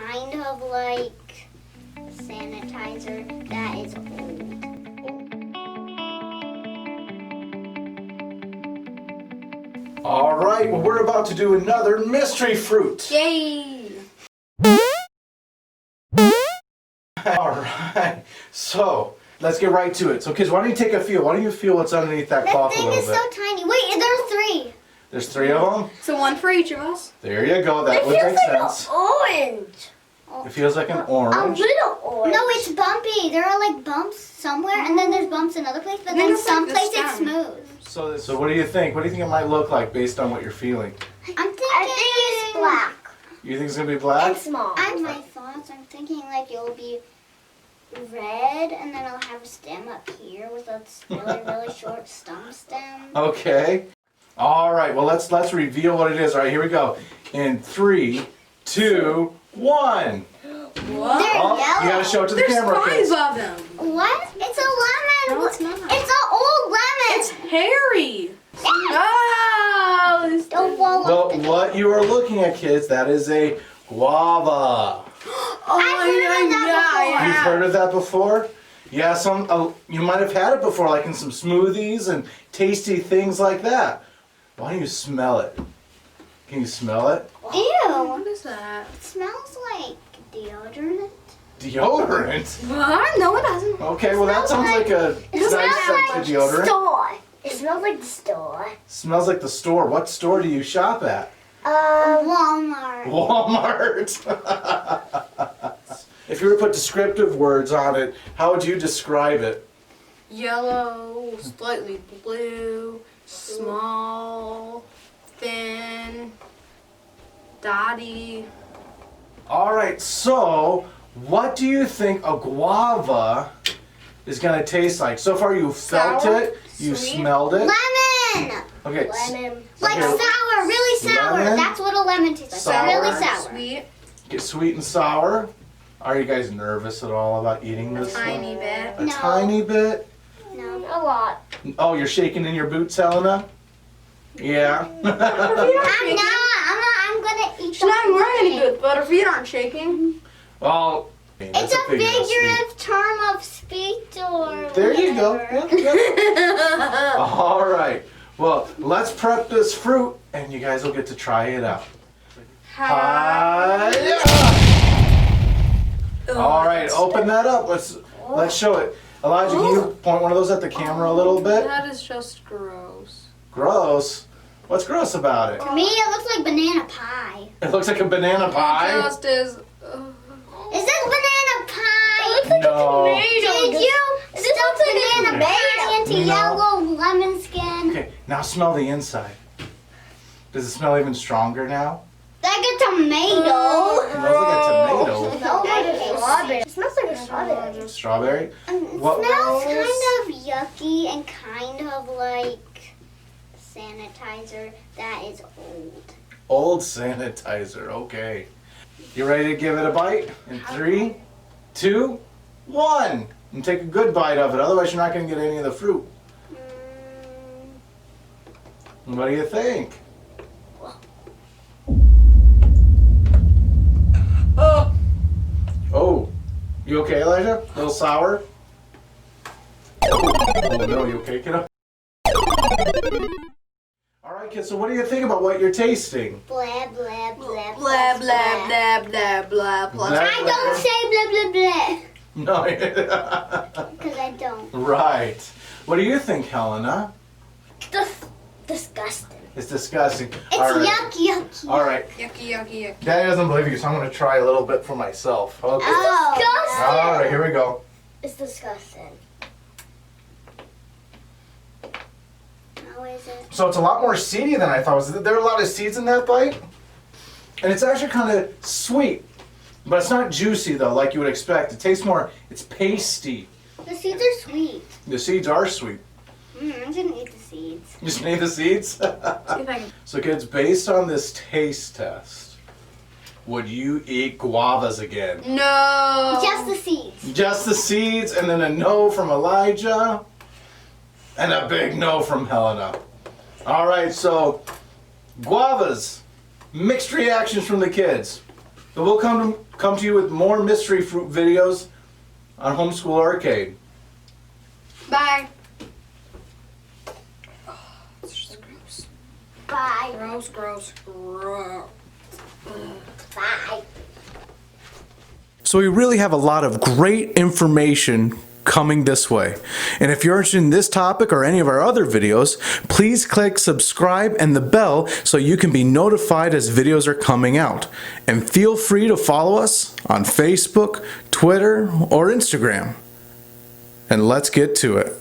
kind of like sanitizer that is old. All right, well, we're about to do another mystery fruit. Yay! All right, so let's get right to it. So kids, why don't you take a feel? Why don't you feel what's underneath that cloth a That thing little is bit? so tiny. Wait, there are 3. There's 3 of them? So one for each of us. There you go, that would make sense. Orange. It feels like an A orange. little orange. No, it's bumpy. There are like bumps somewhere, and then there's bumps in other places, but Then then it's some like this places it's stem. smooth. So what do you think? What do you think it might look like based on what you're feeling? I think it's black. You think it's gonna be black? Small. My thoughts, I'm thinking like it'll be red, and then it'll have a stem up here with a really short stem. Okay. All right, well, let's reveal what it is. All right, here we go. In 3, 2, 1. What? They're Oh, yellow. you gotta show it to the There's camera, 5 kids. of them. What? It's a lemon. No, it's not. It's an old lemon. It's hairy. Oh, Don't fall Well, off the what you are looking at, kids, that is a guava. You've heard of that before? Yeah, you might have had it before, like in some smoothies and tasty things like that. Why don't you smell it? Can you smell it? Ew. What is that? It smells like deodorant. Deodorant. What? No, it doesn't. Okay, well that sounds like a nice scent to deodorant. Store. It smells like the store. Smells like the store. What store do you shop at? Walmart. Walmart. If you were to put descriptive words on it, how would you describe it? Yellow, slightly blue, small, thin, dotty. All right, so what do you think a guava is going to taste like? So far you felt Sour, it, you sweet. smelled it. Lemon. Okay. Like Okay. sour, really sour. Lemon. That's what a lemon tastes like. Sour. Really sour. Sweet, Get sweet and sour. Are you guys nervous at all about eating this one? tiny bit. A No. tiny bit? No, a lot. Oh, you're shaking in your boots, Helena? Yeah. I'm not. I'm gonna eat She's not the whole wearing any thing. boots, but her feet aren't shaking. Well, It's a figurative term of speech or There you go. whatever. Yeah. All right. Well, let's prep this fruit, and you guys will get to try it out. Hi-ya! All right, open that up. Let's show it. Elijah, can you point one of those at the camera a little bit? That is just gross. Gross. What's gross about it? To me, it looks like banana pie. It looks like a banana pie. Just as. Is this banana pie? No. Did you stuff banana pie into No. yellow lemon skin? Okay, now smell the inside. Does it smell even stronger now? Like a tomato. It smells like a tomato. Smells like a strawberry. It smells like a strawberry. Strawberry? It What- smells kind of yucky and kind of like sanitizer that is old. Old sanitizer, okay. You ready to give it a bite? In 3, 2, 1. And take a good bite of it, otherwise you're not going to get any of the fruit. What do you think? Oh, you okay, Elijah? A little sour? Oh no, you okay, kiddo? Alright, kids, so what do you think about what you're tasting? Blah, blah, blah, Blah, blah, blah, blah, blah, blah. Blah. I don't say blah, blah, blah. No. Because I don't. Right. What do you think, Helena? Disgusting. It's disgusting. It's yucky. Alright. Yucky, yucky, yucky. Daddy doesn't believe you, so I'm going to try a little bit for myself. Okay. Oh. Alright, here we go. It's disgusting. How is it? So it's a lot more seedy than I thought. Was there a lot of seeds in that bite? And it's actually kind of sweet. But it's not juicy, though, like you would expect. It tastes more, it's pasty. The seeds are sweet. The seeds are sweet. I'm gonna eat the seeds. You just need the seeds? See if I can. So kids, based on this taste test, would you eat guavas again? No. Just the seeds. Just the seeds, and then a no from Elijah, and a big no from Helena. All right, so guavas, mixed reactions from the kids. But we'll come come to you with more mystery fruit videos on Homeschool Arcade. Bye. Oh, it's just gross. Bye. Gross, gross, gross. Bye. So we really have a lot of great information coming this way. And if you're interested in this topic or any of our other videos, please click subscribe and the bell so you can be notified as videos are coming out. And feel free to follow us on Facebook, Twitter, or Instagram. And let's get to it.